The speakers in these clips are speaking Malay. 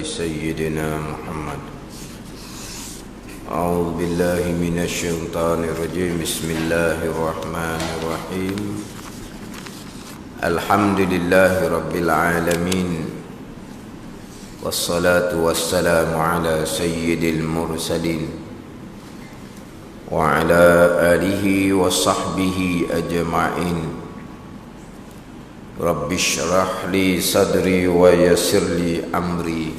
سيدنا محمد. أعوذ بالله من الشيطان الرجيم. بسم الله الرحمن الرحيم. الحمد لله رب العالمين، والصلاة والسلام على سيد المرسلين وعلى آله وصحبه أجمعين. رب اشرح لي صدري ويسر لي أمري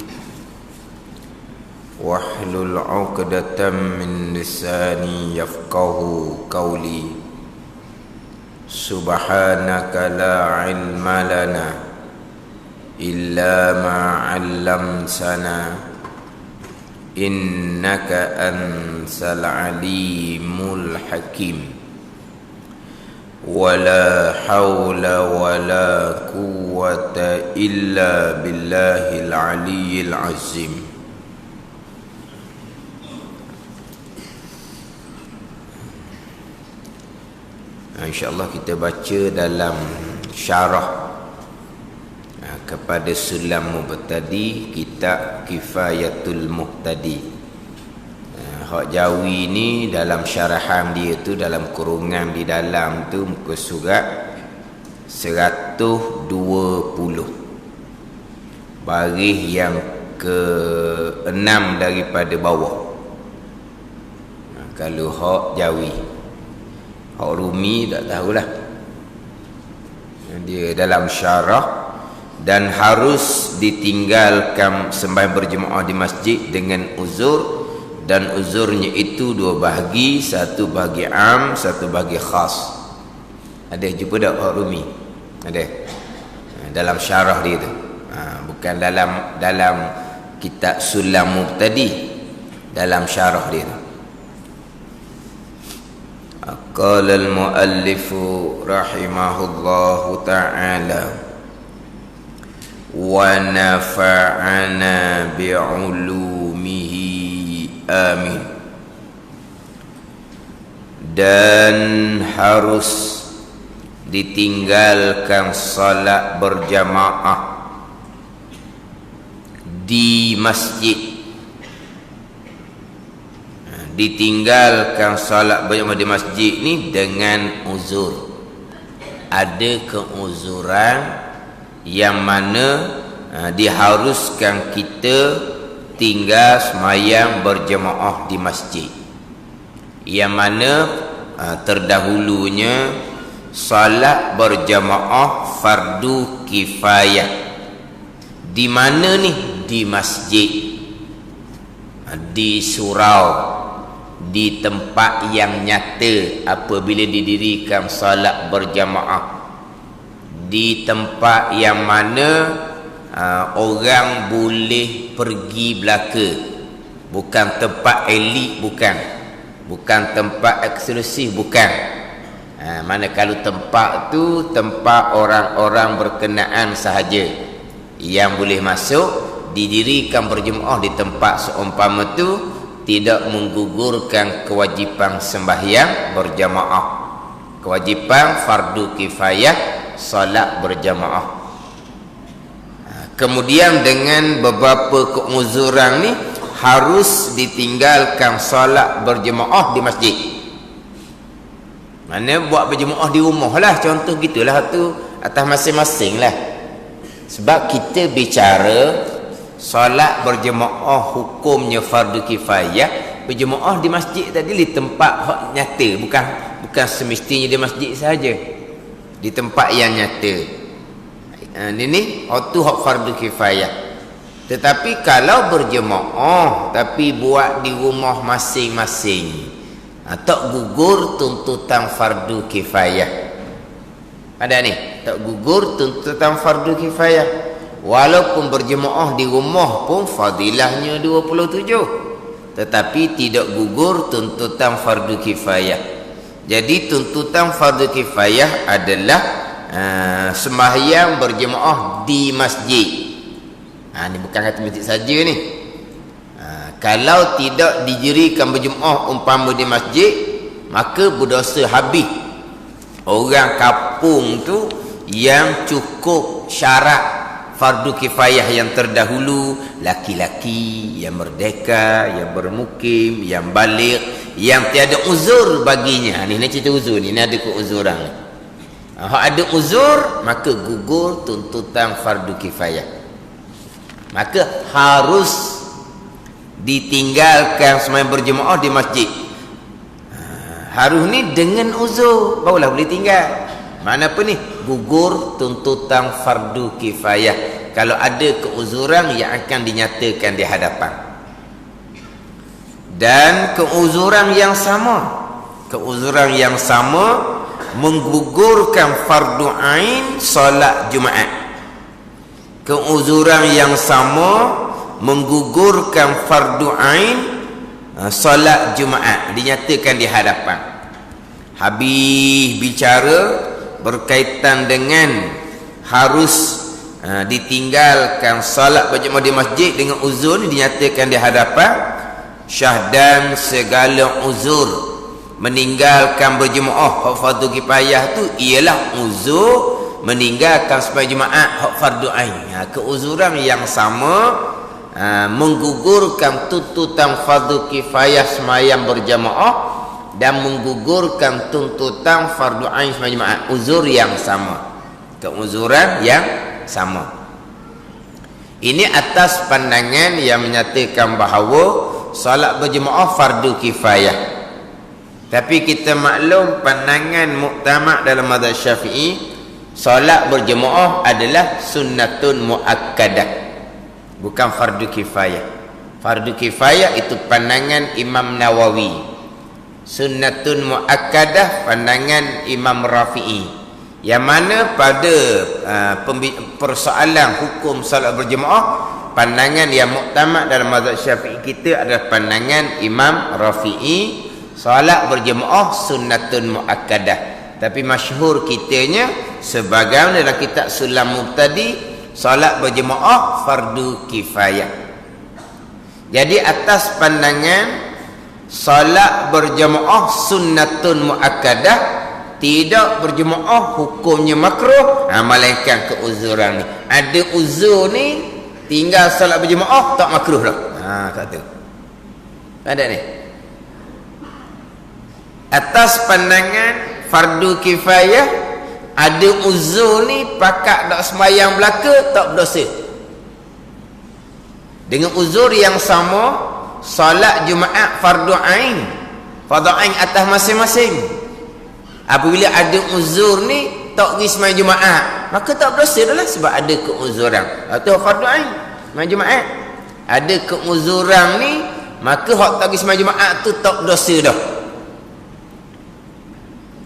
واحلل عقدة من لساني يفقه قولي. سبحانك لا علم لنا إلا ما علمتنا إنك أنت العليم الحكيم. ولا حول ولا قوة إلا بالله العلي العظيم. InsyaAllah kita baca dalam syarah kepada Sulam Muhtadi, kitab Kifayatul Muhtadi. Hak Jawi ni dalam syarahan dia tu, dalam kurungan di dalam tu, muka surat 120, baris yang ke-6 daripada bawah. Kalau hak Jawi, hak Rumi tak tahulah. Dia dalam syarah, dan harus ditinggalkan sembahyang berjemaah di masjid dengan uzur, dan uzurnya itu dua bahagi, satu bahagi am, satu bahagi khas. Ada jumpa tak hak Rumi? Ada dalam syarah dia tu, bukan dalam kitab Sulam Muhtadi, dalam syarah dia tu. Qala al-muallif rahimahullahu ta'ala wa nafa'ana bi'ulumihi amin. Dan harus ditinggalkan salat berjamaah di masjid. Ditinggalkan salat berjamaah di masjid ni dengan uzur. Ada keuzuran yang mana diharuskan kita tinggal semayang berjemaah di masjid, yang mana terdahulunya salat berjemaah fardu kifayah. Di mana ni? Di masjid, di surau, di tempat yang nyata apabila didirikan salat berjamaah, di tempat yang mana orang boleh pergi belaka, bukan tempat elit, bukan tempat eksklusif, bukan. Manakala tempat tu tempat orang-orang berkenaan sahaja yang boleh masuk, didirikan berjemaah di tempat seumpama tu tidak menggugurkan kewajipan sembahyang berjamaah, kewajipan fardu kifayah salat berjamaah. Kemudian dengan beberapa keuzuran ni harus ditinggalkan salat berjemaah di masjid. Mana buat berjemaah di rumah lah, contoh gitulah, tu atas masing-masing lah. Sebab kita bicara salat berjemaah hukumnya fardu kifayah, berjemaah di masjid tadi di tempat hak nyata, bukan semestinya di masjid saja, di tempat yang nyata. Ini tu hak fardu kifayah. Tetapi kalau berjemaah tapi buat di rumah masing-masing, tak gugur tuntutan fardu kifayah. Ada ni, tak gugur tuntutan fardu kifayah. Walaupun berjemaah di rumah pun fadilahnya 27, tetapi tidak gugur tuntutan fardu kifayah. Jadi tuntutan fardu kifayah adalah sembahyang berjemaah di masjid. Ni bukan kata masjid saja ni. Kalau tidak didirikan berjemaah umpama di masjid, maka berdosa habis. Orang kampung tu yang cukup syarat fardu kifayah yang terdahulu, laki-laki yang merdeka, yang bermukim, yang baligh, yang tiada uzur baginya. Ni cerita uzur ni ada keuzuran. Ada uzur maka gugur tuntutan fardu kifayah. Maka harus ditinggalkan sembahyang berjemaah di masjid. Harus ni dengan uzur barulah boleh tinggal. Mana apa ni? Gugur tuntutan fardu kifayah kalau ada keuzuran yang akan dinyatakan di hadapan. Dan keuzuran yang sama menggugurkan fardu ain solat Jumaat. Keuzuran yang sama menggugurkan fardu ain solat Jumaat, dinyatakan di hadapan. Habis bicara berkaitan dengan harus ditinggalkan salat berjemaah di masjid dengan uzur, dinyatakan di hadapan. Syahdan segala uzur meninggalkan berjemaah hak fardu kifayah tu ialah uzur meninggalkan sembahyang Jumaat hak fardu ain. Keuzuran yang sama menggugurkan tuntutan fardu kifayah sembahyang berjemaah dan menggugurkan tuntutan fardu ain sembahyang Jumaat. Uzur yang sama, keuzuran yang sama. Ini atas pandangan yang menyatakan bahawa solat berjemaah fardu kifayah. Tapi kita maklum pandangan muktamad dalam mazhab Syafi'i, solat berjemaah adalah sunnatun muakkadah, bukan fardu kifayah. Fardu kifayah itu pandangan Imam Nawawi, sunnatun muakkadah pandangan Imam Rafi'i. Yang mana pada persoalan hukum salat berjemaah, pandangan yang muktamad dalam mazhab Syafi'i kita adalah pandangan Imam Rafi'i, salat berjemaah sunnatun muakkadah. Tapi masyhur kitanya sebagai dalam kitab Sulam Mubtadi, salat berjemaah fardu kifayah. Jadi atas pandangan salat berjemaah sunnatun muakkadah, tidak berjemaah hukumnya makruh, melainkan keuzuran ni. Ada uzur ni tinggal salat berjemaah tak makruh dah. Kata ada ni. Atas pandangan fardu kifayah, ada uzur ni pakat tak sembahyang belaka tak berdosa. Dengan uzur yang sama, salat Jumaat fardu ain atas masing-masing. Apabila ada uzur ni tak pergi sembahyang Jumaat, maka tak berdosa dah lah, sebab ada keuzuran. Atau fardu ain sembahyang Jumaat, ada keuzuran ni, maka hak tak pergi sembahyang Jumaat tu tak berdosa dah.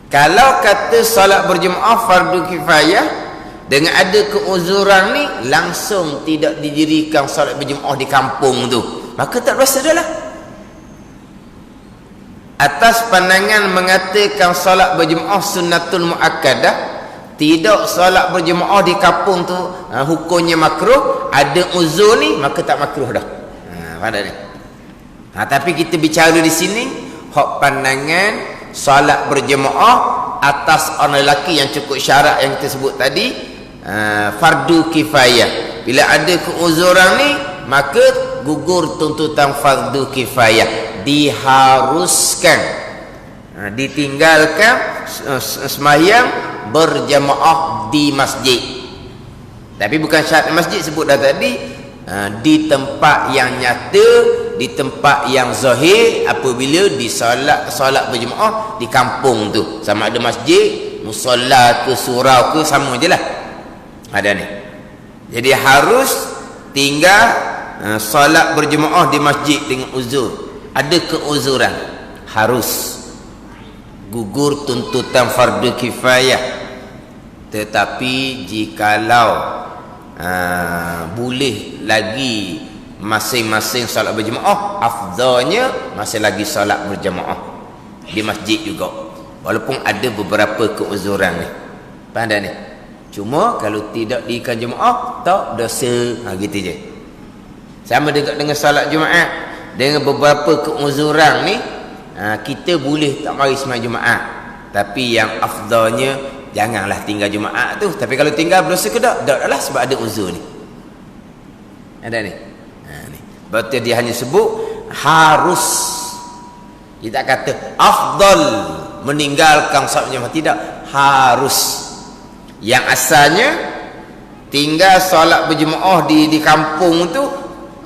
Kalau kata salat berjemaah fardu kifayah dengan ada keuzuran ni, langsung tidak didirikan salat berjemaah di kampung tu, maka tak berdosa dah lah. Atas pandangan mengatakan salat berjemaah sunnatul muakkadah, tidak salat berjemaah di kampung tu hukumnya makruh, ada uzur ni maka tak makruh dah. Pada ni. Tapi kita bicara di sini hak pandangan salat berjemaah atas orang lelaki yang cukup syarat yang kita sebut tadi, fardu kifayah. Bila ada keuzuran ni, maka gugur tuntutan fardu kifayah, diharuskan ditinggalkan sembahyang berjemaah di masjid. Tapi bukan syarat masjid, sebut dah tadi, di tempat yang nyata, di tempat yang zahir. Apabila di solat berjemaah di kampung tu, sama ada masjid, musalla ke surau ke, sama je lah. Ada ni. Jadi harus tinggal solat berjemaah di masjid dengan uzur. Ada keuzuran, harus gugur tuntutan fardu kifayah. Tetapi jikalau boleh lagi masing-masing solat berjemaah, afdalnya masih lagi solat berjemaah di masjid juga, walaupun ada beberapa keuzuran ni. Faham tak ni? Cuma kalau tidak diikan jemaah tak dosa, gitu je. Sama dengan solat Jumaat, dengan beberapa keuzuran ni, kita boleh tak mari sembahyang Jumaat, tapi yang afdalnya janganlah tinggal Jumaat tu. Tapi kalau tinggal berdosa ke tak? Tak lah, sebab ada uzur ni. Ada ni. Ni. Berarti dia hanya sebut harus. Dia tak kata afdal meninggalkan solat berjemaah, tidak, harus. Yang asalnya tinggal solat berjemaah di kampung tu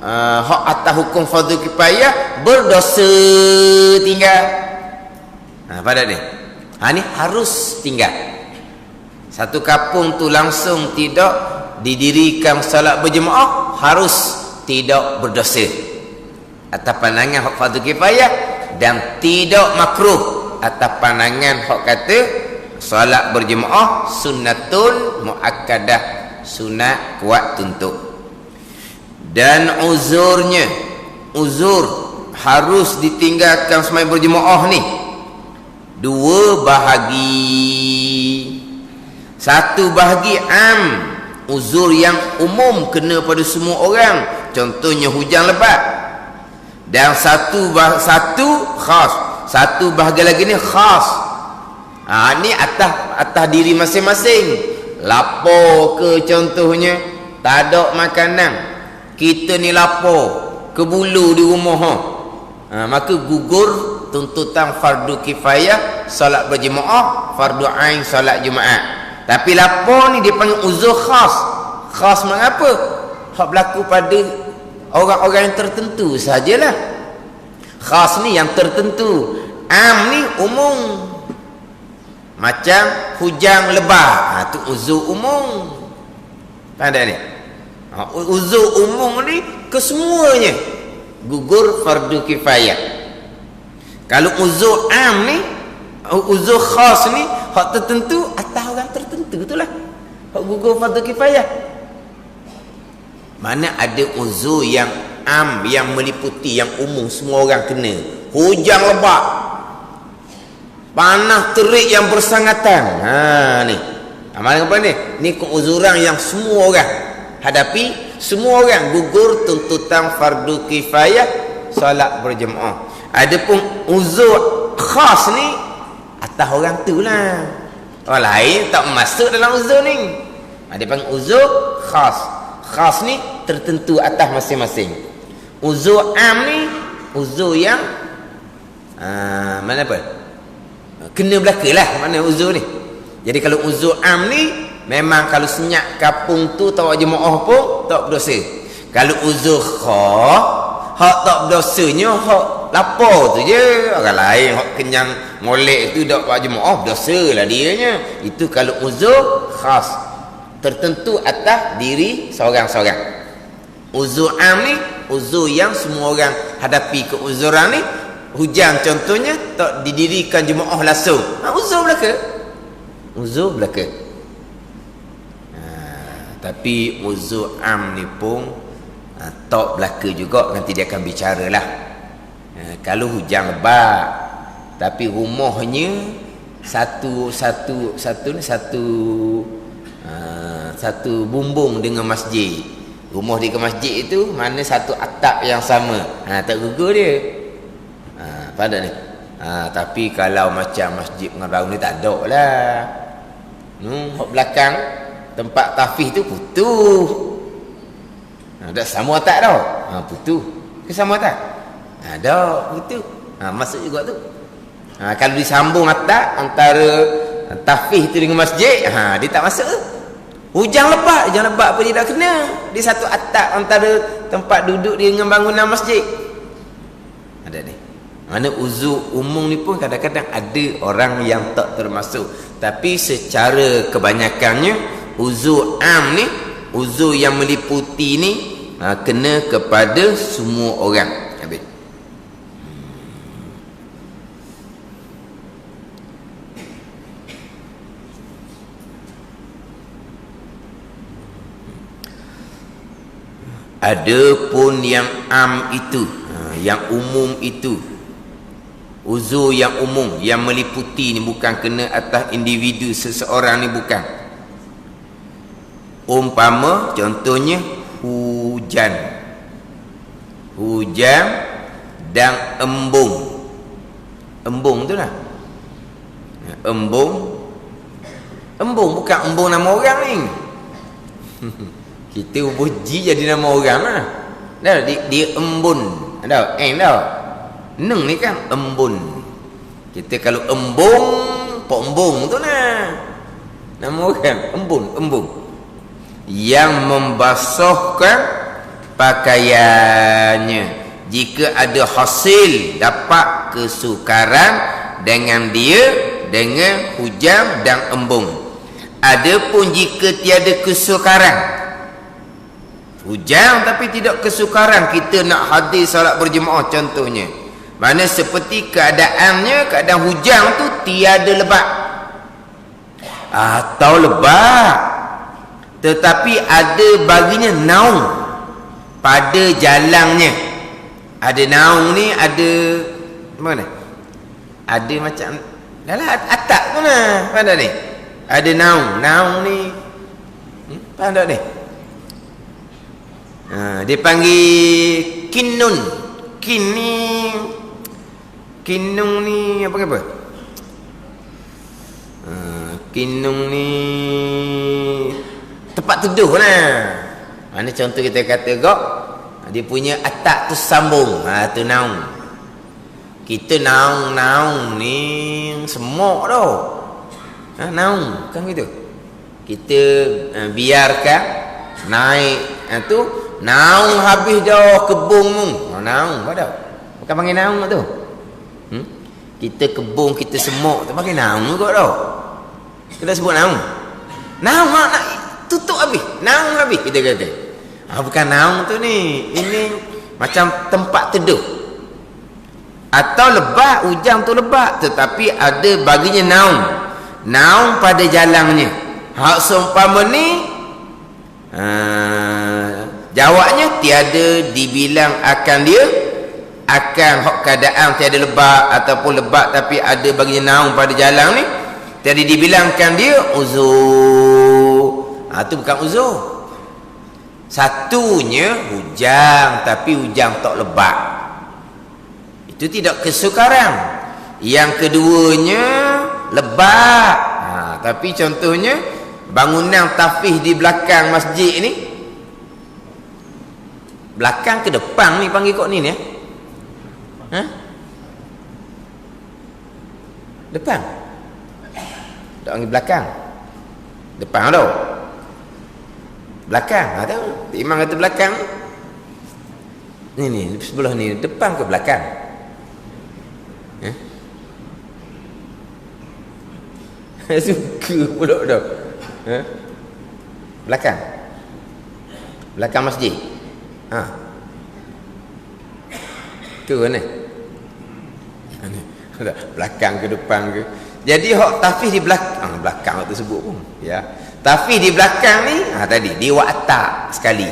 hak atas hukum fardu kifayah, berdosa tinggal. Pada ni. Ni harus tinggal. Satu kampung tu langsung tidak didirikan solat berjemaah, harus tidak berdosa atas pandangan hak fardu kifayah, dan tidak makruh atas pandangan hak kata solat berjemaah sunnatun muakkadah, sunat kuat tuntut. Dan uzurnya, uzur harus ditinggalkan sembahyang berjemaah ni dua bahagi. Satu bahagi am, uzur yang umum kena pada semua orang, contohnya hujan lebat. Dan satu khas, satu bahagian lagi ni khas. Ni atas diri masing-masing. Lapar ke contohnya, tak ada makanan, kita ni lapar, kebulu di rumah, maka gugur tuntutan fardu kifayah solat berjemaah, fardu ain solat Jumaat. Tapi lapar ni dia panggil uzur khas. Khas mengapa? Hak berlaku pada orang-orang yang tertentu sajalah. Khas ni yang tertentu. Am ni umum. Macam hujan lebat, tu uzur umum. Faham tak ni? Uzur umum ni kesemuanya gugur fardu kifayah. Kalau uzur am ni, uzur khas ni hak tertentu atas orang tertentu itulah hak gugur fardu kifayah. Mana ada uzur yang am, yang meliputi, yang umum, semua orang kena. Hujan lebat, panas terik yang bersangatan. Ni mana apa ni? Ni keuzuran yang semua orang hadapi, semua orang gugur tuntutan fardu kifayah solat berjemaah. Adapun uzur khas ni atas orang tu lah, orang lain tak masuk dalam uzur ni. Dia panggil uzur khas. Khas ni tertentu atas masing-masing. Uzur am ni uzur yang mana apa, kena belaka lah mana uzur ni. Jadi kalau uzur am ni memang kalau senyap kampung tu tawak jemaah pun tak berdosa. Kalau uzur khas, hak tak berdosanya hak lapar tu je. Orang lain hak kenyang molek tu tak buat jemaah, berdosa lah dianya. Itu kalau uzur khas, tertentu atas diri seorang-seorang. Uzur am ni uzur yang semua orang hadapi. Keuzuran ni hujan contohnya tak didirikan jemaah langsung, uzur belaka, uzur belaka. Tapi uzur am ni pun tak belaka juga, nanti dia akan bicara lah. Kalau hujan lebat tapi rumahnya satu bumbung dengan masjid, rumah dia ke masjid itu mana satu atap yang sama, tak gugur dia. Pada ni. Tapi kalau macam masjid Pengarau ni tak ada lah. Hak belakang tempat tafih tu putus. Ada sama tak dah? Putus. Ke sama tak? Ada putus. Masuk juga tu. Kalau disambung atap antara tafih tu dengan masjid, dia tak masuk tu. Hujan lebat apa dia dah kena. Dia satu atap antara tempat duduk dia dengan bangunan masjid. Ada ni. Mana uzur umum ni pun kadang-kadang ada orang yang tak termasuk. Tapi secara kebanyakannya uzur am ni, uzur yang meliputi ni kena kepada semua orang. Habis. Adapun yang am itu, yang umum itu, uzur yang umum yang meliputi ni bukan kena atas individu seseorang ni, bukan. Umpama contohnya hujan dan embung tu lah. Embung bukan embung nama orang ni. Kita ubuji jadi nama orang lah. Dah dia embun. Dah dah. Neng ni kan embun. Kita kalau embung, pok embung tu nah. Nama orang embun. Yang membasuhkan pakaiannya. Jika ada hasil dapat kesukaran dengan hujan dan embung. Adapun jika tiada kesukaran, hujan tapi tidak kesukaran, kita nak hadir solat berjemaah contohnya, mana seperti keadaan hujan tu tiada lebat atau lebat tetapi ada baginya naung pada jalannya. Ada naung ni, ada mana, ada macam dalam atap tu lah, faham tak ni? Ada naung ni faham tak ni? Dia panggil kinun. Kinung ni apa? Kinung ni tempat teduh lah. Mana contoh kita kata dia punya atap tu sambung. Tu naung. Kita naung ni semok tau. Naung kan gitu. Kita biarkan naik tu naung habis dah kebun tu. Naung pada. Bukan panggil naung tu. Kita kebun, kita semok tu panggil naung kot tau. Kita sebut naung. Naung nak tutup habis. Naung habis kita kata. Bukan naung tu ni. Ini macam tempat teduh. Atau lebat, hujan tu lebat tetapi ada baginya naung pada jalannya. Hak seumpama ni jawabnya tiada dibilang akan hak keadaan tiada lebat ataupun lebat tapi ada baginya naung pada jalan ni, tiada dibilangkan dia uzur. Tu bukan uzur. Satunya hujan tapi hujan tak lebat, itu tidak kesukaran. Yang keduanya lebat. Tapi contohnya bangunan tafih di belakang masjid ni, belakang ke depan ni panggil kok ni ya? Depan. Tak panggil belakang. Depan tau. Belakang. Tahu. Imam kata belakang. Ni sebelah ni depan ke belakang? Suka pula dah. Belakang masjid. Tu mana? Belakang ke depan ke? Jadi hak tafih di belakang tu sebut pun ya. Tafih di belakang ni tadi dia buat atap sekali.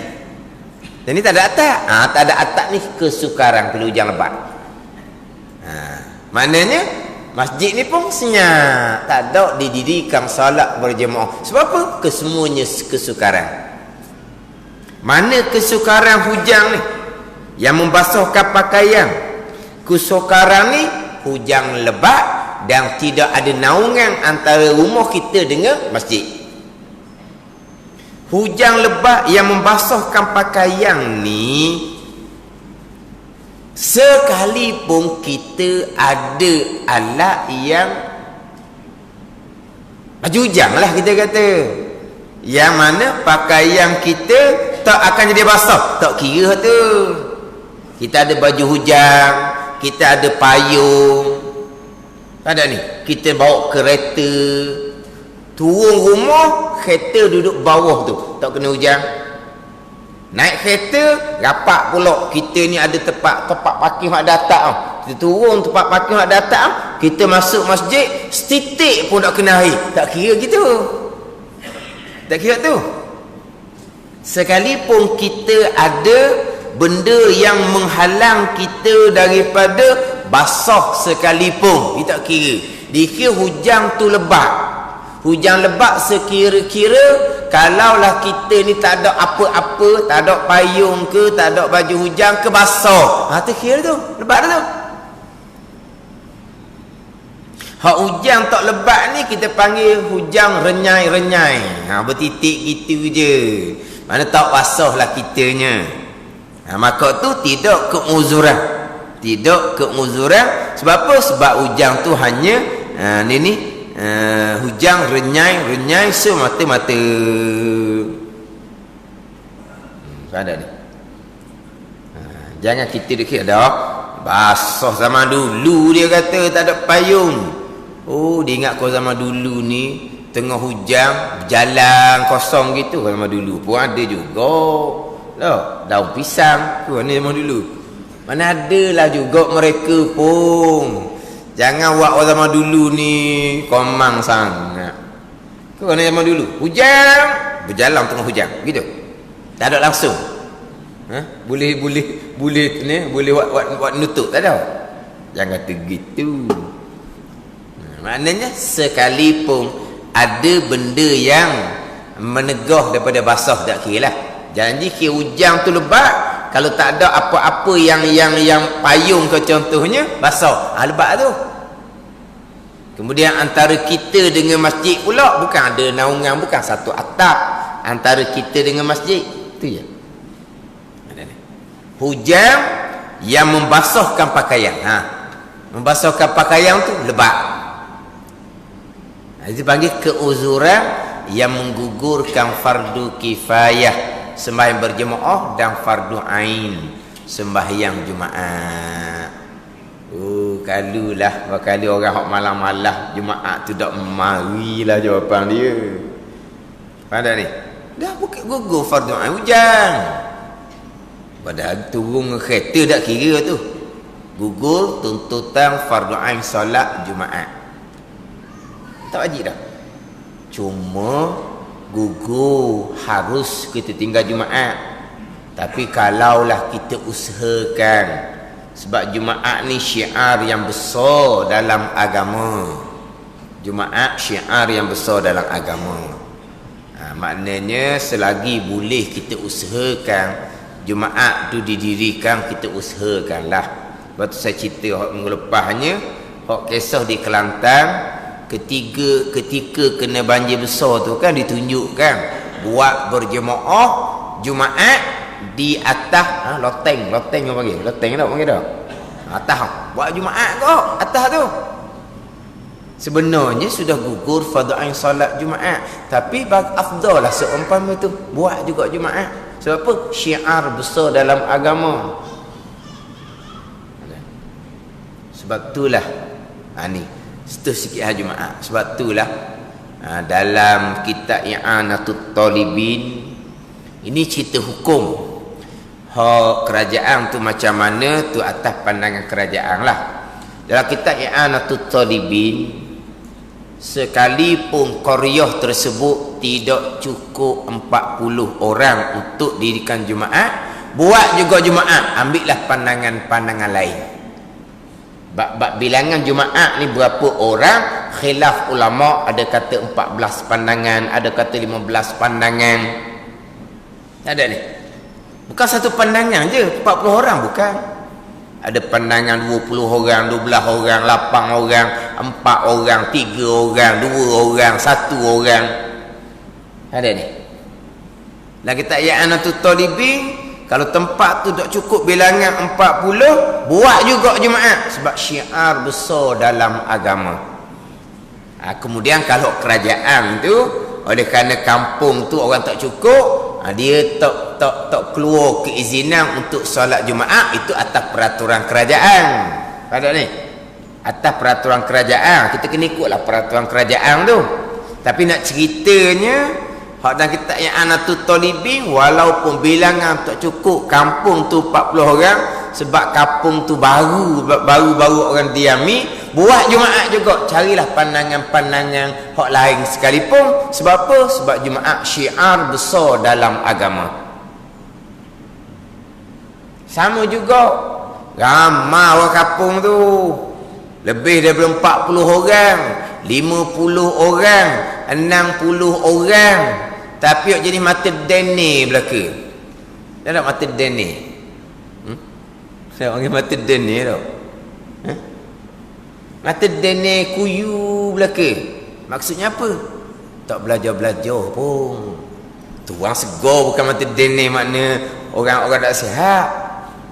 Dan ni tak ada atap. Tak ada atap ni kesukaran perlu hujan lebat. Maknanya masjid ni pun senyap, tak ada didirikan solat berjemaah. Sebab apa? Kesemuanya kesukaran. Mana kesukaran hujan ni yang membasuhkan pakaian? Kesukaran ni hujan lebat dan tidak ada naungan antara rumah kita dengan masjid. Hujan lebat yang membasuhkan pakaian ni, sekalipun kita ada alat yang baju hujan lah kita kata, yang mana pakaian kita tak akan jadi basah, tak kira tu. Kita ada baju hujan, kita ada payung, ada ni, kita bawa kereta, turun rumah, kereta duduk bawah tu, tak kena hujan. Naik kereta, rapat pula. Kita ni ada tempat parking mak datak tau. Kita turun tempat parking mak datak tau. Kita masuk masjid, setitik pun tak kena air. Tak kira gitu. Tak kira tu. Sekalipun kita ada benda yang menghalang kita daripada basah sekalipun, dia tak kira. Dikira hujan tu lebat. Hujan lebat sekira-kira kalaulah kita ni tak ada apa-apa, tak ada payung ke, tak ada baju hujan ke, basah. Tu kira tu, lebat tu. Hak hujan tak lebat ni kita panggil hujan renyai-renyai. Bertitik gitu je. Mana tak basahlah kitanya. Maka tu tidak keuzuran. Tidak keuzuran. Sebab apa? Sebab hujang tu hanya hujang renyai semata-mata. Ada ni. Jangan kita dikira dah basah zaman dulu dia kata tak ada payung. Oh, dia ingat kau zaman dulu ni tengah hujan jalan kosong gitu. Zaman dulu pun ada juga lah daun pisang tu ni zaman dulu. Mana adalah juga mereka pun. Jangan buat orang zaman dulu ni komang sangat. Kau ni zaman dulu hujan berjalan tengah hujan gitu. Tak ada langsung. Boleh buat nutup tak ada. Jangan kata gitu. Maknanya sekalipun ada benda yang menegah daripada basah tak kira lah. Janji kira hujang tu lebat, kalau tak ada apa-apa yang payung ke contohnya basah, lebat tu. Kemudian antara kita dengan masjid pula bukan ada naungan, bukan satu atap antara kita dengan masjid. Itu je. Hujan yang membasahkan pakaian. Membasahkan pakaian tu lebat. Itu panggil keuzuran yang menggugurkan fardu kifayah, sembahyang berjemaah, dan fardu ain, sembahyang Jumaat. Kalulah bakali orang hok malam-malam Jumaat tu dak marilah jawapan dia. Pada ni dah bukan gugur fardu ain hujan. Padahal turun kereta tak kira tu. Gugur tuntutan fardu ain solat Jumaat. Tak wajib dah. Cuma gugur harus kita tinggal Jumaat. Tapi kalaulah kita usahakan, sebab Jumaat ni syiar yang besar dalam agama. Jumaat syiar yang besar dalam agama. Maknanya selagi boleh kita usahakan Jumaat tu didirikan, kita usahakanlah. Lepas tu saya cerita minggu lepasnya, kisah di Kelantan, ketika kena banjir besar tu kan ditunjukkan buat berjemaah Jumaat di atas loteng apa panggil? Loteng tak panggil dah? Atas buat Jumaat kau atas tu. Sebenarnya sudah gugur fardu ain solat Jumaat, tapi afdal lah seumpama tu buat juga Jumaat. Sebab apa? Syiar besar dalam agama. Sebab itulah ni setelah sikit hari Jumaat. Sebab itulah dalam kitab I'anatul Talibin ini cerita hukum hak kerajaan tu macam mana tu atas pandangan kerajaan lah. Dalam kitab I'anatul Talibin, sekalipun qaryah tersebut tidak cukup 40 orang untuk dirikan Jumaat, buat juga Jumaat, ambillah pandangan-pandangan lain. Bab bilangan Jumaat ni berapa orang, khilaf ulama, ada kata 14 pandangan, ada kata 15 pandangan. Ada ni. Bukan satu pandangan je 40 orang, bukan. Ada pandangan 20 orang, 12 orang, 8 orang, 4 orang, 3 orang, 2 orang, 1 orang. Ada ni. Lah kita I'anatul Talibin, kalau tempat tu tak cukup bilangan 40, buat juga Jumaat sebab syiar besar dalam agama. Kemudian kalau kerajaan tu, oleh kerana kampung tu orang tak cukup, dia tak keluar keizinan untuk solat Jumaat, itu atas peraturan kerajaan. Pada ni atas peraturan kerajaan, kita kena ikutlah peraturan kerajaan tu. Tapi nak ceritanya hak dan kita I'anatul Talibin, walaupun bilangan tak cukup, kampung tu 40 orang, sebab kampung tu baru orang diami, buat Jumaat juga. Carilah pandangan-pandangan hak lain sekalipun. Sebab apa? Sebab Jumaat syiar besar dalam agama. Sama juga ramai orang kampung tu, lebih daripada 40 orang, 50 orang, 60 orang, tapi jadi mata dene belaka. Dia nak mata dene. Saya panggil mata dene tau. Mata dene kuyu belaka. Maksudnya apa? Tak belajar-belajar pun. Tuang segar bukan mata dene, makna orang-orang tak sihat.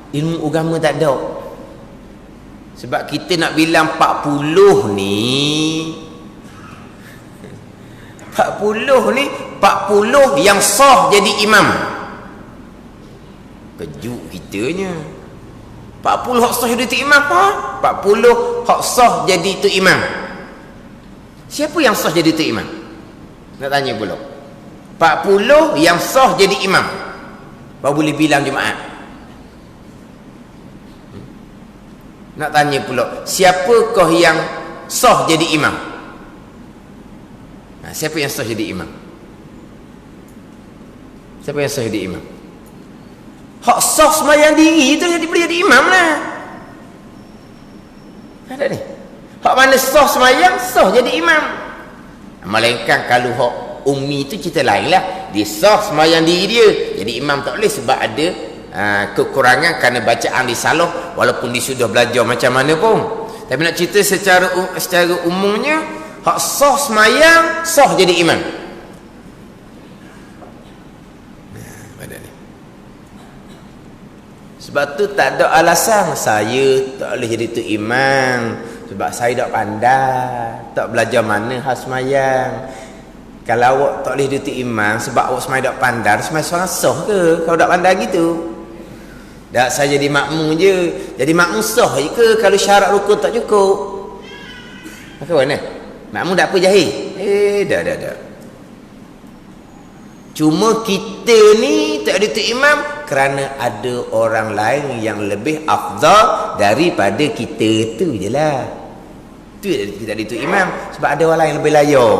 Ilmu agama tak ada. Sebab kita nak bilang 40 ni 40 yang sah jadi imam. Kejut kitanya. 40 hak sah jadi tu imam ha? 40 hak sah jadi tu imam. Siapa yang sah jadi tu imam? Nak tanya pula. 40 yang sah jadi imam baru boleh bilang Jumaat. Nak tanya pula, siapakah yang sah jadi imam? Siapa yang sah jadi imam? Siapa yang sah jadi imam? Hak sah semayang diri itu boleh jadi imam lah. Ada ni. Hak mana sah semayang, sah jadi imam. Melainkan kalau hak ummi itu cerita lain lah. Dia sah semayang diri dia, jadi imam tak boleh sebab ada kekurangan kerana bacaan risalah walaupun dia sudah belajar macam mana pun. Tapi nak cerita secara umumnya, hak sah semayang, sah jadi imam. Sebab tu tak ada alasan saya tak boleh jadi tu imam sebab saya tak pandai, tak belajar mana hal semayang. Kalau awak tak boleh jadi tu imam sebab awak semayang tak pandai, semayang seorang sah ke kalau tak pandai gitu? Tak, saya jadi makmum je. Jadi makmum sah je ke kalau syarat rukun tak cukup? Macam mana? Makmum tak apa jahil? Dah. Cuma kita ni tak ada tu imam kerana ada orang lain yang lebih afdal daripada kita tu je lah. Tu kita ada tu imam sebab ada orang lain yang lebih layak.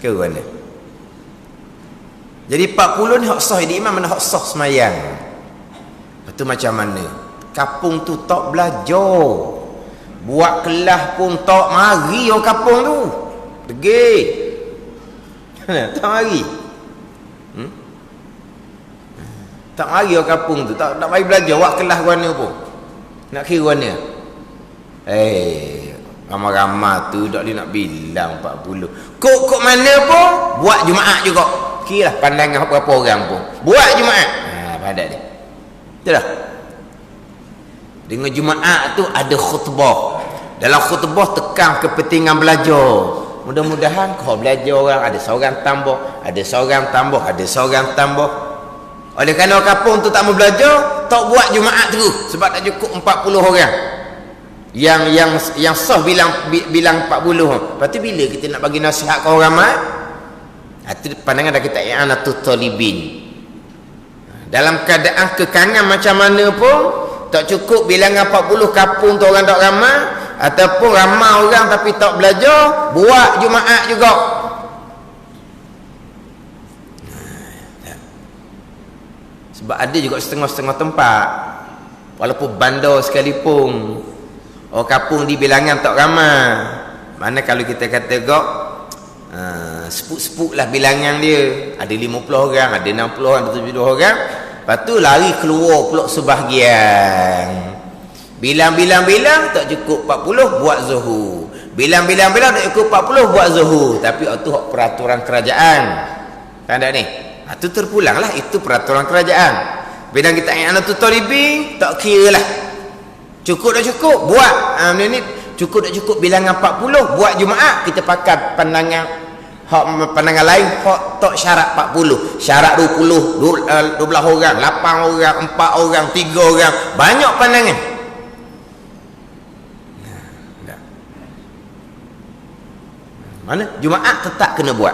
Ke mana? Jadi 40 ni hak sah jadi imam, mana hak sah semayang. Itu macam mana? Kapung tu tak belajar. Buat kelas pun tak mari orang kapung tu. Degil. Tak mari. Tak mari orang kapung tu. Tak mari belajar. Buat kelas mana pun. Nak kira mana? Ramai-ramai tu tak boleh nak bilang 40. Kok mana pun buat Jumaat juga. Kira lah pandangan berapa orang pun buat Jumaat. Padat dia. Betul tak? Dengan Jumaat tu ada khutbah. Dalam khutbah tekan kepentingan belajar. Mudah-mudahan kau belajar orang ada seorang tambah, ada seorang tambah, ada seorang tambah. Oleh kerana orang kampung tu tak mau belajar, tak buat Jumaat tu sebab tak cukup 40 orang. Yang sah bilang 40. Lepas tu bila kita nak bagi nasihat ke orang ramai? Itu pandangan dah kita i'anatul talibin. Dalam keadaan kekangan macam mana pun tak cukup bilangan 40 kampung tu orang tak ramai ataupun ramai orang tapi tak belajar, buat Jumaat juga. Sebab ada juga setengah-setengah tempat walaupun bandar sekalipun orang kampung di bilangan tak ramai. Mana kalau kita kata gok sepuk-sepuk lah bilangan dia, ada 50 orang, ada 60 orang, ada 70 orang. Lepas tu lari keluar pula sebahagian. Bilang-bilang tak cukup 40 buat zuhur. Bilang-bilang tak cukup 40 buat zuhur. Tapi itu peraturan kerajaan. Kan tak ni? Itu terpulang lah, itu peraturan kerajaan. Bila kita i'anatul talibin tak kira lah. Cukup tak cukup buat ni cukup tak cukup bilangan 40 buat Jumaat. Kita pakai pandangan lain hak tak syarat 40, syarat 20, 12 orang, 8 orang, 4 orang, 3 orang, banyak pandangan. Mana Jumaat tetap kena buat.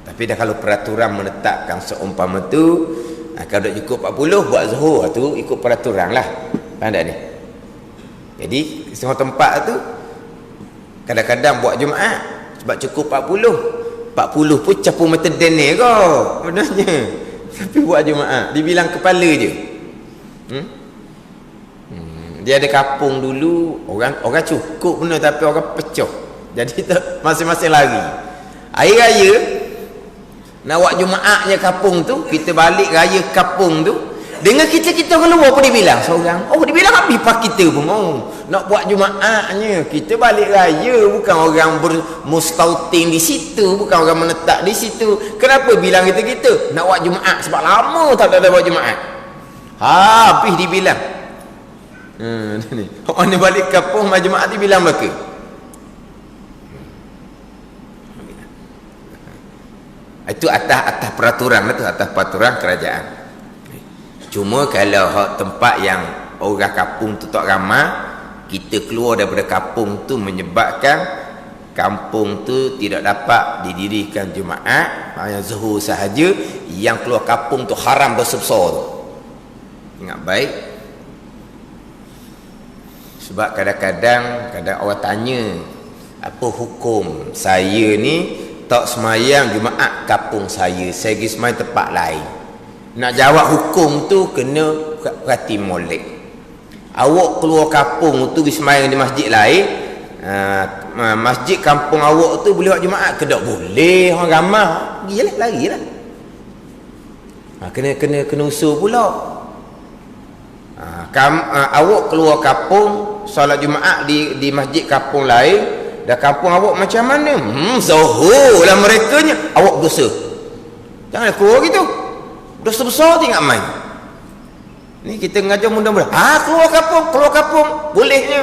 Tapi dah kalau peraturan menetapkan seumpama tu, kalau tak cukup 40 buat zuhur tu ikut peraturan lah. Faham tak ni? Jadi semua tempat tu kadang-kadang buat Jumaat sebab cukup 40 pun capur mata dene ke sebenarnya. Tapi buat Jumaat dibilang kepala je. Dia ada kapung dulu, orang cukup benar tapi orang pecah. Jadi masing-masing lari. Hari raya nak buat Jumaatnya kapung tu, kita balik raya kapung tu, Dengan kita keluar pun dibilang seorang. Oh, dibilang habis pak kita pun. Oh, nak buat Jumaatnya. Kita balik raya. Bukan orang bermustautin di situ. Bukan orang menetap di situ. Kenapa bilang kita? Nak buat Jumaat. Sebab lama tak ada buat Jumaat. Habis dibilang. Ni. Orang ni balik kampung Jumaat tu bilang mereka. Itu atas peraturan lah tu. Atas peraturan kerajaan. Cuma kalau tempat yang orang kampung tu tak ramai, kita keluar daripada kampung tu menyebabkan kampung tu tidak dapat didirikan Jumaat, hanya Zuhur sahaja, yang keluar kampung tu haram besar-besar tu. Ingat baik. Sebab kadang-kadang orang tanya, apa hukum saya ni tak semayang Jumaat kampung saya pergi semayang tempat lain. Nak jawab hukum tu kena perhati molek. Awak keluar kampung tu pergi semayang di masjid lain, masjid kampung awak tu boleh buat Jumaat ke tak boleh? Orang ramai pergilah, larilah. Kena usul pula. Awak keluar kampung solat Jumaat di masjid kampung lain, dah kampung awak macam mana? Zuhur lah merekanya. Awak berdosa. Janganlah keluar gitu. Dosa besar tinggal main. Ni kita mengajar mudah-mudah. Keluar kampung. Bolehnya.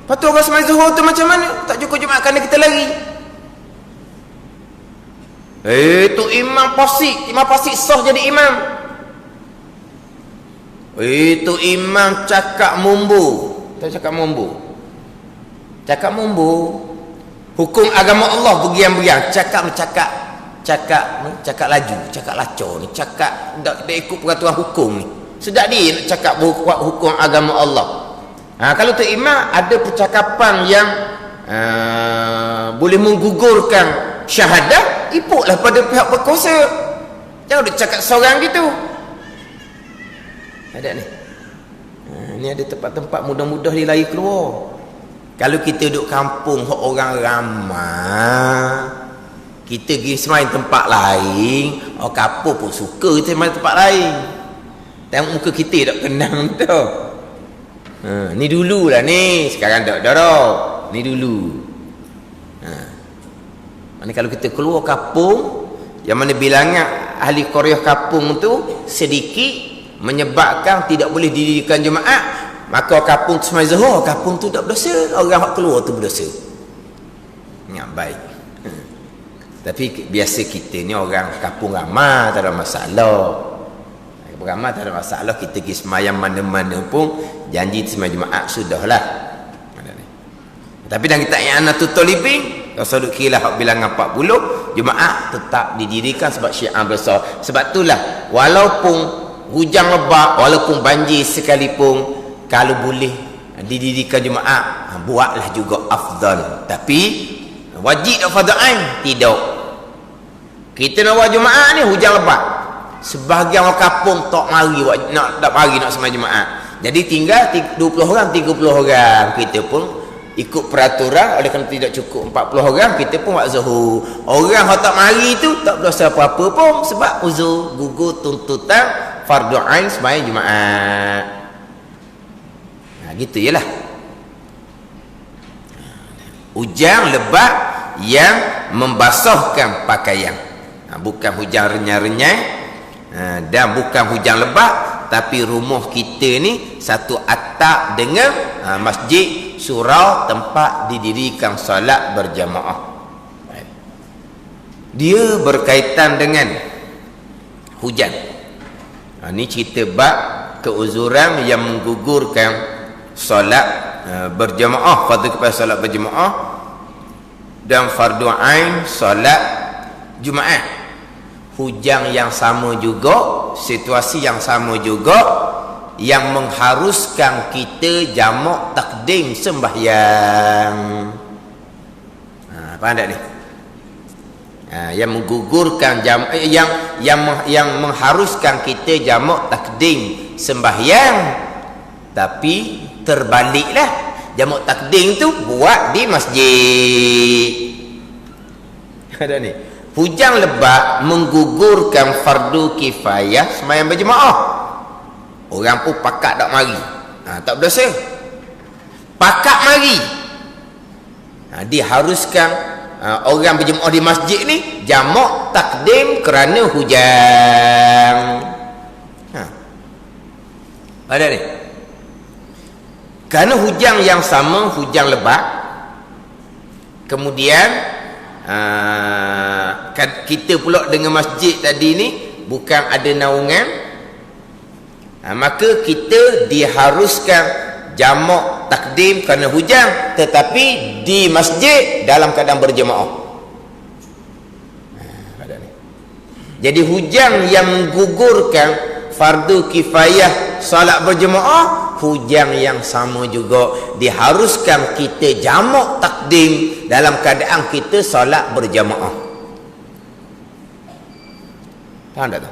Lepas tu orang semai Zuhur tu macam mana? Tak cukup Jumaat kerana kita lari. Tu imam pasik sah jadi imam. Itu imam cakap mumbu. Tak cakap mumbu. Cakap mumbu. Hukum agama Allah bergiang-giang. Cakap laju, cakap lacor ni, cakap tak ikut peraturan hukum ni. Sedap dia nak cakap hukum agama Allah. Kalau tu imam ada percakapan yang boleh menggugurkan syahadah, ipuklah pada pihak berkuasa. Jangan dia cakap seorang gitu. Ada ni. Ni ada tempat-tempat mudah-mudah dia lari keluar. Kalau kita duduk kampung orang ramai, kita pergi semain tempat lain, orang kampung pun suka kita semain tempat lain. Tengok muka kita tak kenang tu. Ni dululah ni, sekarang tak dah. Ni dulu. Mana kalau kita keluar kampung, yang mana bilangan ahli Korea kampung tu sedikit, menyebabkan tidak boleh didirikan Jumaat, maka kampung tu semain Zuhur, kampung tu tak berdosa, orang keluar tu berdosa. Ingat baik. Tapi biasa kita ni orang kampung ramai, tak ada masalah. Kampung ramai tak ada masalah. Kita pergi semayang mana-mana pun, janji semayang Jumaat sudahlah. Tapi dan kita yang anak tutul living, kalau duduk kira lah bilangan 40, Jumaat tetap didirikan sebab syiar besar. Sebab itulah, walaupun hujan lebat, walaupun banjir sekalipun, kalau boleh didirikan Jumaat, buatlah juga afdal. Tapi wajib tak fardu ain? Tidak. Kita nak buat Jumaat ni hujan lebat. Sebahagian orang kampung tak mari nak sembahyang Jumaat. Jadi tinggal 20 orang, 30 orang. Kita pun ikut peraturan, oleh kerana tidak cukup 40 orang, kita pun buat Zuhur. Orang yang tak mari tu tak berdosa apa-apa pun sebab uzur, gugur tuntutan fardu ain sembahyang Jumaat. Gitu jelah. Hujan lebat yang membasahkan pakaian, bukan hujan renyai-renyai, dan bukan hujan lebat, tapi rumah kita ni satu atap dengan masjid, surau, tempat didirikan solat berjamaah. Dia berkaitan dengan hujan. Ni cerita bab keuzuran yang menggugurkan solat berjamaah, fardu kifayah solat berjamaah, dan fardu ain solat Jumaat. Hujan yang sama juga, situasi yang sama juga, yang mengharuskan kita jamak takdim sembahyang. Faham tak ni? Yang menggugurkan yang mengharuskan kita jamak takdim sembahyang, tapi terbaliklah, jamak takdim tu buat di masjid. Ada ni. Hujan lebat menggugurkan fardu kifayah sembahyang berjemaah. Orang pun pakat tak mari. Tak berdosa. Pakat mari. Diharuskan orang berjemaah di masjid ni jamak takdim kerana hujan. Ada ni. Kerana hujan yang sama, hujan lebat. Kemudian kita pula dengan masjid tadi ni bukan ada naungan, maka kita diharuskan jamak takdim kerana hujan, tetapi di masjid dalam keadaan berjemaah. Jadi hujan yang menggugurkan fardu kifayah solat berjemaah, hujan yang sama juga diharuskan kita jamak takdim dalam keadaan kita solat berjemaah. Faham tak tu?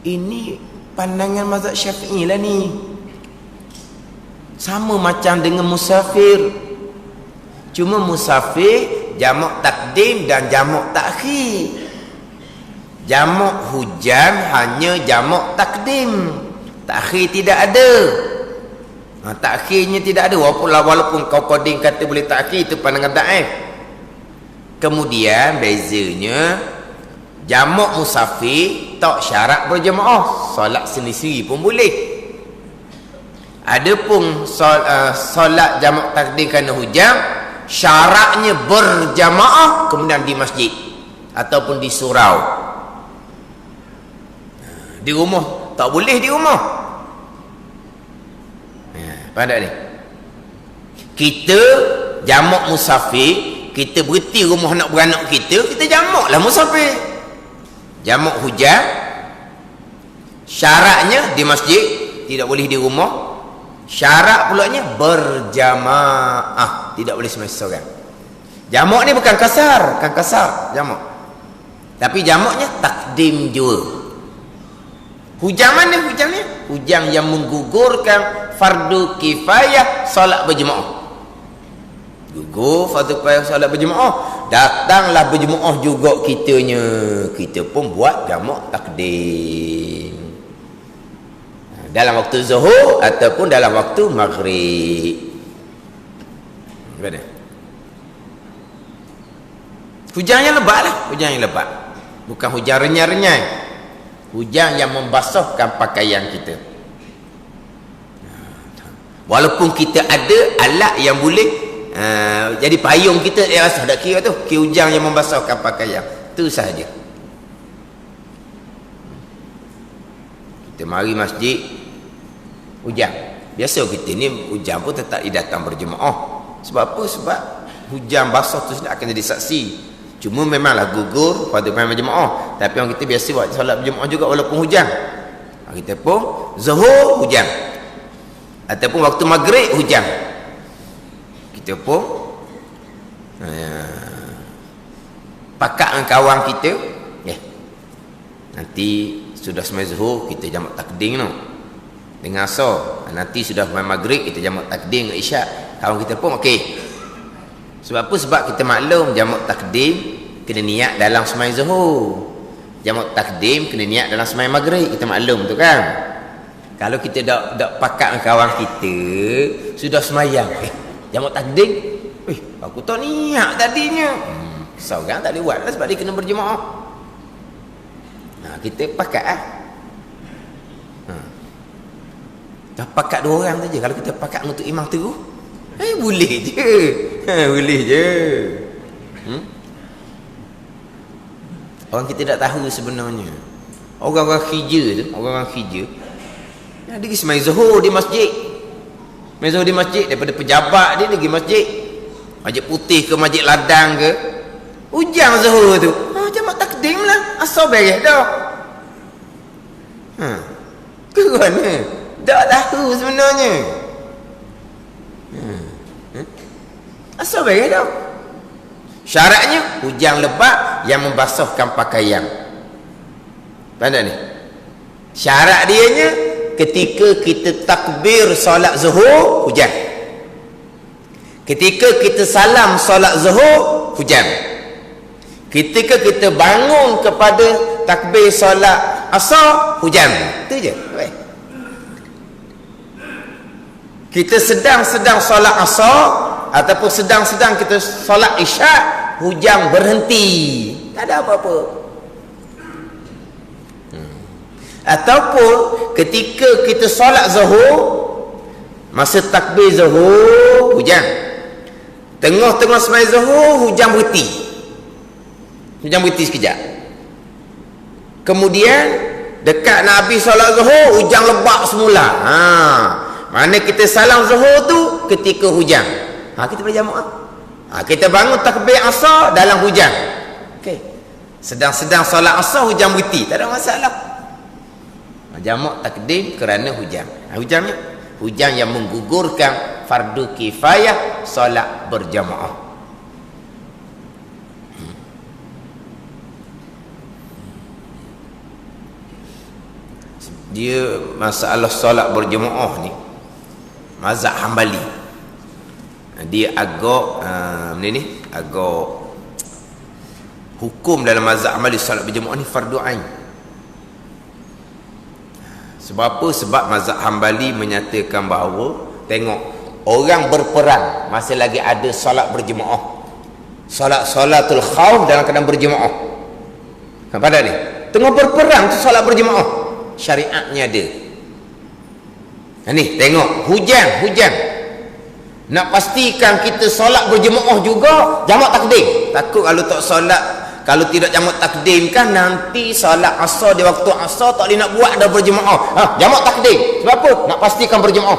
Ini pandangan mazhab Syafi'i lah ni. Sama macam dengan musafir. Cuma musafir jamak takdim dan jamak takhir. Jamak hujan hanya jamak takdim. Takhir tidak ada. Takhirnya tidak ada. Walaupun kau koding kata boleh takhir, itu pandangan daif. Kemudian bezanya jamak musafir tak syarat berjemaah, solat sendiri pun boleh. Adapun solat jamak takdim kerana hujan syaratnya berjamaah, kemudian di masjid ataupun di surau. Di rumah tak boleh, di rumah. Faham tak ni? Kita jamak musafir, kita berhenti rumah nak beranak kita jamaklah musafir. Jamak hujan syaratnya di masjid, tidak boleh di rumah. Syarat pulanya berjamaah, tidak boleh seorang. Jamak ni bukan kasar, jamak. Tapi jamaknya takdim juga. Hujan mana hujan ni? Hujan yang menggugurkan fardu kifayah solat berjemaah. Gugur fardu kifayah solat berjemaah, datanglah berjemaah juga kitanya. Kita pun buat jamak takdim dalam waktu zuhur ataupun dalam waktu maghrib. Gimana? Hujan yang lebat lah, hujan yang lebat. Bukan hujan renyai-renyai. Hujan yang membasahkan pakaian kita. Walaupun kita ada alat yang boleh jadi payung kita, rasa tak kira tu, kira hujan yang membasahkan pakaian. Itu sahaja. Kita mari masjid, hujan. Biasa kita ni hujan pun tetap datang berjemaah. Sebab apa? Sebab hujan basah tu akan jadi saksi. Cuma memanglah gugur pada pemain berjemaah, tapi orang kita biasa buat solat berjemaah juga walaupun hujan. Kita pun zuhur hujan ataupun waktu maghrib hujan, kita pun pakat dengan kawan kita, nanti sudah semai zuhur kita jamak takdim no, dengan asar. Nanti sudah semai maghrib kita jamak takdim dengan isyak. Kawan kita pun okey. Sebab apa? Sebab kita maklum jamak takdim kena niat dalam semai zuhur, jamak takdim kena niat dalam semai maghrib. Kita maklum tu kan. Kalau kita dak pakat dengan kawan kita sudah semayang, jamak takdim, aku tak niat tadinya, seorang tak boleh buat lah sebab dia kena berjemaah. Kita pakat dah pakat dua orang saja. Kalau kita pakat untuk imam terus, boleh je. Boleh je. Orang kita tak tahu sebenarnya. Orang-orang khija tu, orang-orang khija dia pergi semai zuhur di masjid. Semai zuhur di masjid, daripada pejabat dia pergi masjid. Masjid Putih ke Masjid Ladang ke. Hujan zuhur tu. Jamak takdim lah. Asal beres dah. Ke mana? Tak tahu sebenarnya. Asal beres dah. Syaratnya hujan lebat yang membasahkan pakaian. Faham ni? Syarat dianya ketika kita takbir solat zuhur hujan. Ketika kita salam solat zuhur hujan. Ketika kita bangun kepada takbir solat asar, hujan. Itu je. Kita sedang solat asar ataupun sedang kita solat isyak, hujan berhenti. Tak ada apa-apa. Ataupun ketika kita solat zuhur, masa takbir zuhur, hujan. Tengah-tengah sembahyang zuhur, hujan berhenti. Hujan berhenti sekejap. Kemudian dekat nak habis solat zuhur, hujan lebat semula. Mana kita salam zuhur tu ketika hujan. Kita berjamaah. Kita bangun takbir asar dalam hujan. Okey. Sedang solat asar, hujan berhenti, tak ada masalah. Jamak takdim kerana hujan. Hujan yang menggugurkan fardu kifayah solat berjamaah. Dia masalah solat berjemaah ni mazhab Hambali. Dia agak agak hukum dalam mazhab Hambali solat berjemaah ni fardu ain. Sebab apa? Sebab mazhab Hambali menyatakan bahawa tengok orang berperang masih lagi ada solat berjemaah. Solatul khauf dalam keadaan berjemaah. Pada ni tengah berperang tu solat berjemaah. Syariatnya ada. Ni tengok hujan. Nak pastikan kita solat berjemaah juga, jamak takdim. Takut kalau tak solat, kalau tidak jamak takdim kan nanti solat asar di waktu asar tak boleh nak buat dah berjemaah. Jamak takdim. Sebab apa? Nak pastikan berjemaah.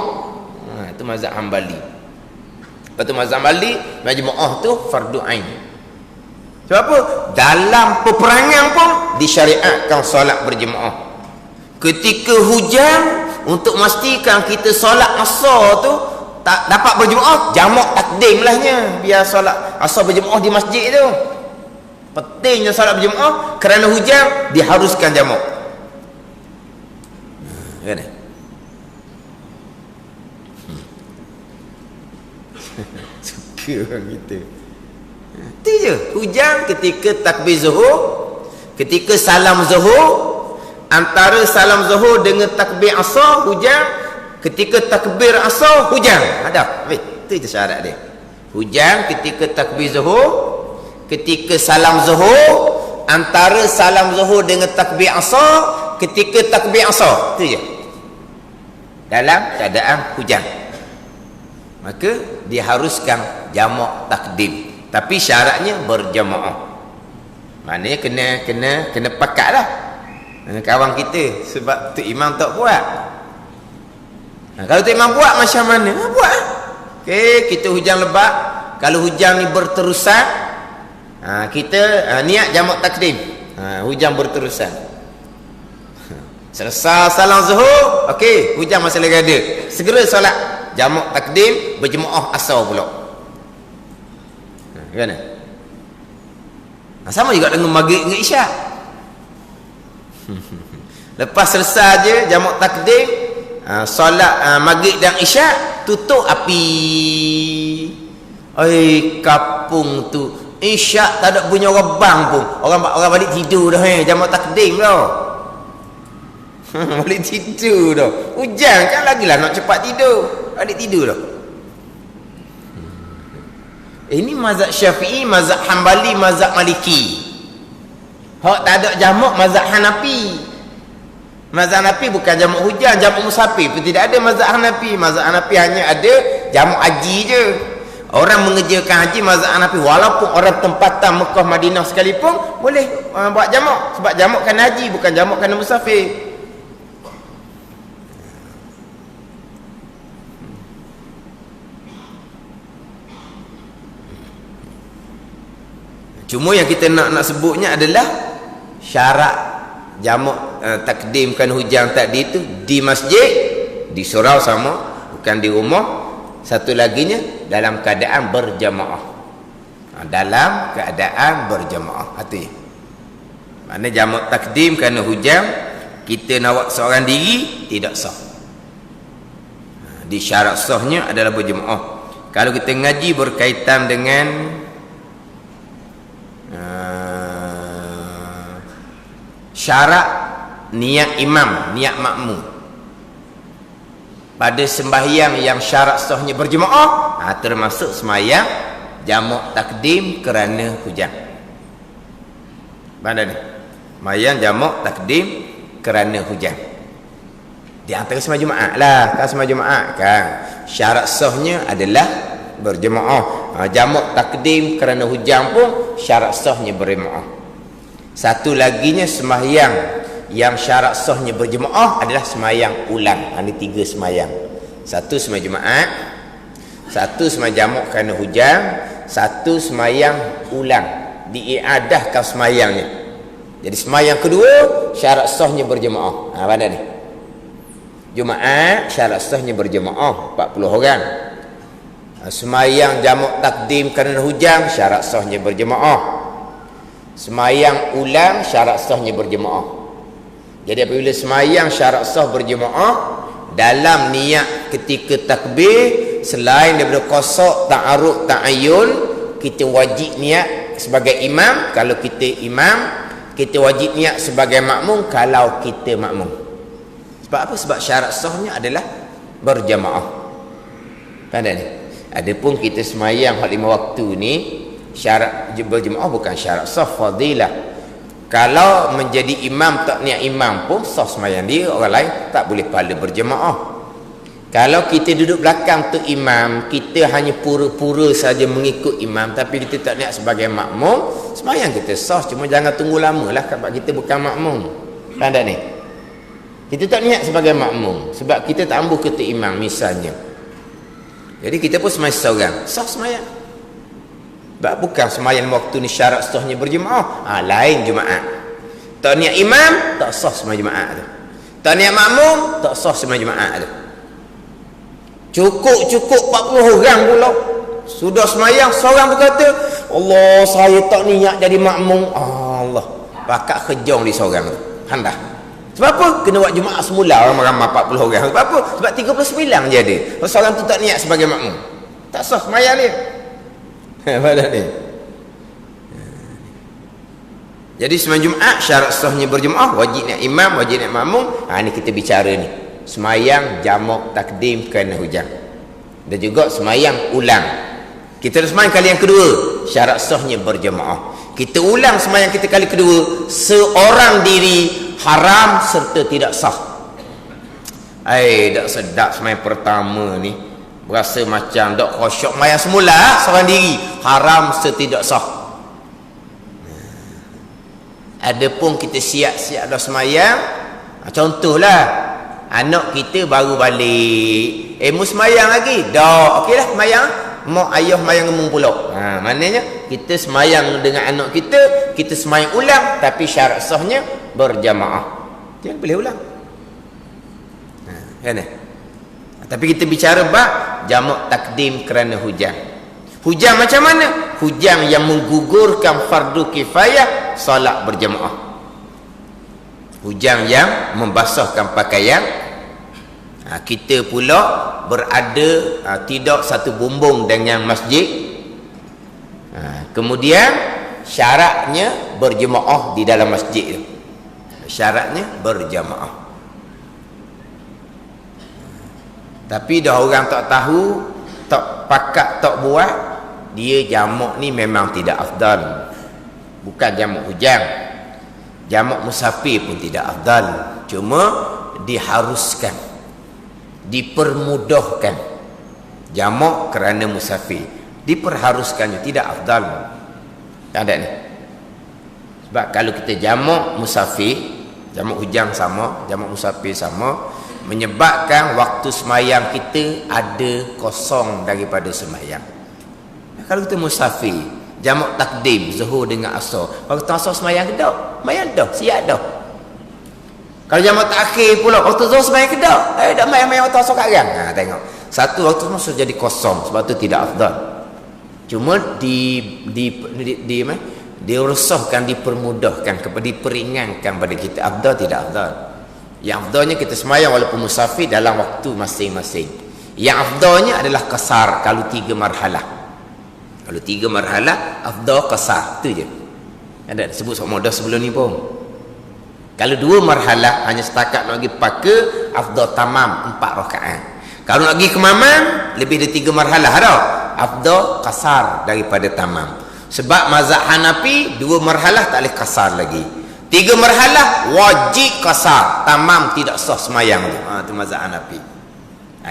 Itu mazhab Hambali. Lepas tu mazhab Hambali, berjemaah tu fardu ain. Sebab apa? Dalam peperangan pun disyariatkan solat berjemaah. Ketika hujan, untuk memastikan kita solat asar tu tak dapat berjemaah, jamak takdim lahnya. Biar solat asar berjemaah di masjid tu. Pentingnya solat berjemaah kerana hujan diharuskan jamak. Kan? Suka orang kita. Itu je. Hujan ketika takbir zuhur, ketika salam zuhur, antara salam zuhur dengan takbir asar hujan, ketika takbir asar hujan. Ada. Itu je syarat dia. Hujan ketika takbir zuhur, ketika salam zuhur, antara salam zuhur dengan takbir asar, ketika takbir asar. Itu je. Dalam keadaan hujan. Maka diharuskan jamak takdim. Tapi syaratnya berjamaah. Maknanya kena pakatlah kawan kita. Sebab tu imam tak buat. Kalau tu imam buat macam mana? Buat. Okey, kita hujan lebat. Kalau hujan ni berterusan, kita niat jamak takdim. Hujan berterusan. Selesai salam zuhur, okey, hujan masih lagi ada. Segera solat jamak takdim, berjemaah asar pula. Kan? Sama juga dengan maghrib dengan isyak. Lepas selesai je jamak takdim, solat maghrib dan isyak, tutup api. Kampung tu isyak tak ada bunyi orang bang pun. Orang balik tidur dah. Jamak takdim dah. Balik tidur dah. Hujan kan lagilah nak cepat tidur. Balik tidur dah. Ini mazhab Syafi'i, mazhab Hambali, mazhab Maliki. Hak tak ada jamak mazhab Hanafi. Mazhab Hanafi bukan jamak hujan, jamak musafir pun tidak ada mazhab Hanafi. Mazhab Hanafi hanya ada jamak haji je. Orang mengerjakan haji mazhab Hanafi walaupun orang tempatan Mekah Madinah sekalipun boleh buat jamak. Sebab jamak kan haji, bukan jamak kan musafir. Cuma yang kita nak sebutnya adalah syarat jamak takdimkan hujan tadi itu di masjid, di surau sama, bukan di rumah. Satu laginya dalam keadaan berjamaah. Dalam keadaan berjamaah. Artinya mana jamak takdim kerana hujan, kita nak buat seorang diri tidak sah. Di syarat sahnya adalah berjamaah. Kalau kita ngaji berkaitan dengan syarat niat imam, niat makmum. Pada sembahyang yang syarat sahnya berjemaah, termasuk sembahyang jamak takdim kerana hujan. Mana ni? Sembahyang jamak takdim kerana hujan. Di antara sembahyang Jumaat lah. Kan sembahyang Jumaat kan syarat sahnya adalah berjemaah. Jamak takdim kerana hujan pun syarat sahnya berjemaah. Satu laginya sembahyang yang syarat sahnya berjemaah adalah sembahyang ulang. Ini 3 sembahyang. Satu sembahyang Jumaat, satu sembahyang jamak kerana hujan, satu sembahyang ulang, diiadahkan sembahyangnya. Jadi sembahyang kedua syarat sahnya berjemaah. Mana ni? Jumaat syarat sahnya berjemaah 40 orang. Sembahyang jamak takdim kerana hujan syarat sahnya berjemaah. Sembahyang ulang syarat sahnya berjemaah. Jadi apabila sembahyang syarat sah berjemaah, dalam niat ketika takbir, selain daripada qasad, ta'arud, ta'ayyun, kita wajib niat sebagai imam. Kalau kita imam, kita wajib niat sebagai makmum kalau kita makmum. Sebab apa? Sebab syarat sahnya adalah berjamaah. Kan ni? Adapun kita sembahyang 5 waktu ni, syarat berjamaah bukan syarat sah, fadilah. Kalau menjadi imam tak niat imam pun sah sembahyang dia, orang lain tak boleh pahala berjemaah. Kalau kita duduk belakang tu imam, kita hanya pura-pura saja mengikut imam tapi kita tak niat sebagai makmum, sembahyang kita sah, cuma jangan tunggu lamalah sebab kita bukan makmum. Faham tak ni? Kita tak niat sebagai makmum sebab kita tak ambuh ketua imam misalnya. Jadi kita pun sembahyang seorang, sah sembahyang. Sebab bukan sembahyang waktu ni syarat sahnya berjemaah. Lain Jumaat. Tak niat imam, tak sah sembahyang Jumaat tu. Tak niat makmum, tak sah sembahyang Jumaat tu. Cukup 40 orang pula. Sudah sembahyang, seorang berkata, Allah, saya tak niat jadi makmum. Allah, pakat kejong di seorang tu. Handah. Sebab apa? Kena buat Jumaat semula ramai-ramai 40 orang. Sebab apa? Sebab 39 je ada. Seorang tu tak niat sebagai makmum. Tak sah sembahyang dia. Pada ni. Jadi sembahyang Jumaat syarat sahnya berjemaah, wajib niat imam, wajib niat makmum. Ni kita bicara ni. Sembahyang jamak takdim kerana hujan. Dan juga sembahyang ulang. Kita dah sembahyang kali yang kedua, syarat sahnya berjemaah. Kita ulang sembahyang kita kali kedua, seorang diri haram serta tidak sah. Tak sedap sembahyang pertama ni. Berasa macam dok khusyuk sembahyang semula seorang diri, haram setidak sah. Adapun kita siap-siap dah sembahyang, contohlah anak kita baru balik, mu sembahyang lagi dah, okeylah sembahyang, mak ayah sembahyang umum pula. Maknanya kita sembahyang dengan anak kita sembahyang ulang tapi syarat sahnya berjamaah. Dia boleh ulang. Kan tapi kita bicara bab jamak takdim kerana hujan. Hujan macam mana? Hujan yang menggugurkan fardu kifayah solat berjamaah. Hujan yang membasahkan pakaian. Kita pula berada tidak satu bumbung dengan masjid. Kemudian syaratnya berjamaah di dalam masjid. Syaratnya berjamaah. Tapi dah orang tak tahu, tak pakat, tak buat, dia jamak ni memang tidak afdal. Bukan jamak hujan, jamak musafir pun tidak afdal. Cuma diharuskan, dipermudahkan. Jamak kerana musafir diperharuskan, tidak afdal. Tak ada ni. Sebab kalau kita jamak musafir, jamak hujan sama, jamak musafir sama, menyebabkan waktu sembahyang kita ada kosong daripada sembahyang. Kalau kita musafir, jamak takdim zuhur dengan asar, waktu asar sembahyang ke dak? Sembahyang dah, siap dah. Kalau jamak takhir pula, waktu zuhur sembahyang ke dak? Dak main-main waktu asar kat gang. Tengok. Satu waktu semua sudah jadi kosong, sebab tu tidak afdal. Cuma diresahkan, dipermudahkan, diperingankan pada kita. Afdal tidak afdal. Yang afdalnya kita sembahyang walaupun musafir dalam waktu masing-masing. Yang afdalnya adalah qasar kalau 3 marhalah. Kalau 3 marhalah afdal qasar, tu je. Ada sebut sama dah sebelum ni pun. Kalau 2 marhalah hanya setakat nak pergi pakai afdal tamam 4 rakaat. Kalau nak pergi ke mamam lebih dari 3 marhalah dah. Afdal kasar daripada tamam. Sebab mazhab Hanafi 2 marhalah tak boleh kasar lagi. 3 marhalah wajib kasar, tamam tidak sah semayang tu. Tu mazhab Hanafi.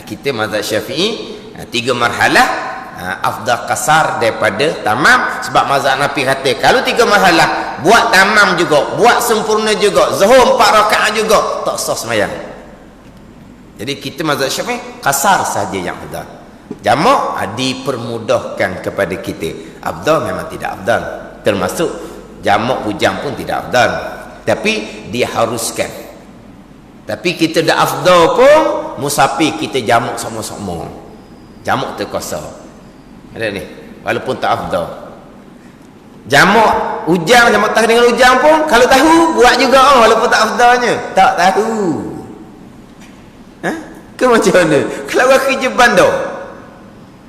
Kita mazhab Syafi'i 3 marhalah afdal kasar daripada tamam. Sebab mazhab Hanafi kata kalau 3 marhalah buat tamam juga, buat sempurna juga, zuhur 4 rakaat juga, tak sah semayang. Jadi kita mazhab Syafi'i kasar saja yang afdal. Jamak dipermudahkan kepada kita. Afdal memang tidak afdal, termasuk jamak bujang pun tidak afdal, tapi diharuskan. Tapi kita dah afdal pun musafir kita jamak sama-sama, jamak terkuasa ada ni, walaupun tak afdal. Jamak ujang, jamak tahu dengan ujang pun kalau tahu buat juga walaupun tak afdalnya. Tak tahu ke macam mana kalau orang kerja bandar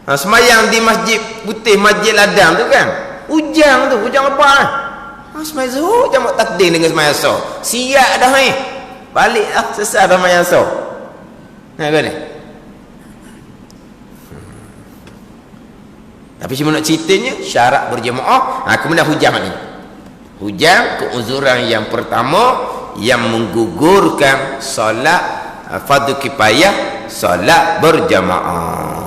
semayang di masjid putih, masjid ladang tu kan, ujang tu, ujang lepas semayang zuhur, jamak takdim dengan semayang asar, siap dah balik lah, selesai dah semayang asar. Kan ni. Tapi cuma nak ceritanya syarat berjemaah. Kemudian hujang ni, hujang keuzuran yang pertama yang menggugurkan solat fardu kifayah, solat berjamaah.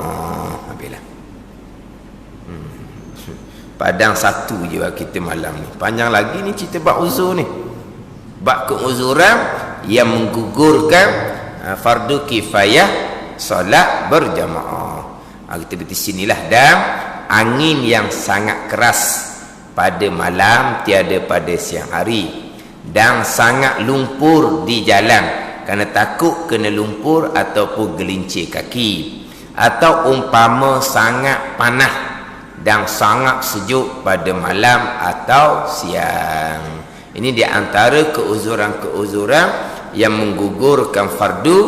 Padang satu je kita malam ni. Panjang lagi ni cerita bab uzur ni. Bab keuzuran yang menggugurkan fardu kifayah, solat berjamaah. Kita berhenti sinilah. Dan angin yang sangat keras pada malam, tiada pada siang hari, dan sangat lumpur di jalan kerana takut kena lumpur ataupun gelincir kaki, atau umpama sangat panas dan sangat sejuk pada malam atau siang. Ini di antara keuzuran-keuzuran yang menggugurkan fardu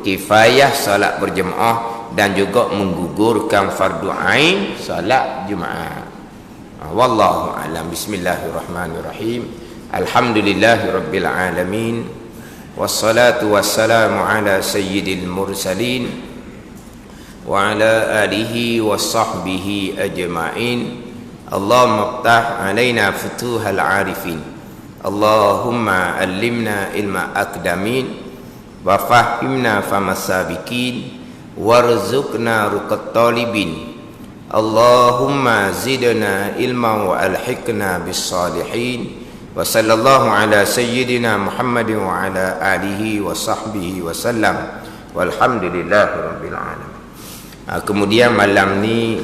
kifayah salat berjemaah dan juga menggugurkan fardu ain salat Jumaat. Wallahu a'lam. Bismillahirrahmanirrahim. Alhamdulillahirabbil alamin. Wassalatu wassalamu ala sayyidil mursalin wa ala alihi wa sahbihi ajma'in. Allahumma ftah alaina futuhal arifin. Allahumma allimna ilma aqdamin wa fahimna famasabikin warzuqna ruqat talibin. Allahumma zidna ilma wa alhiqna bis salihin. Wa sallallahu ala sayyidina Muhammadin wa ala alihi wa sahbihi wa sallam. Walhamdulillahi rabbil alamin. Kemudian malam ni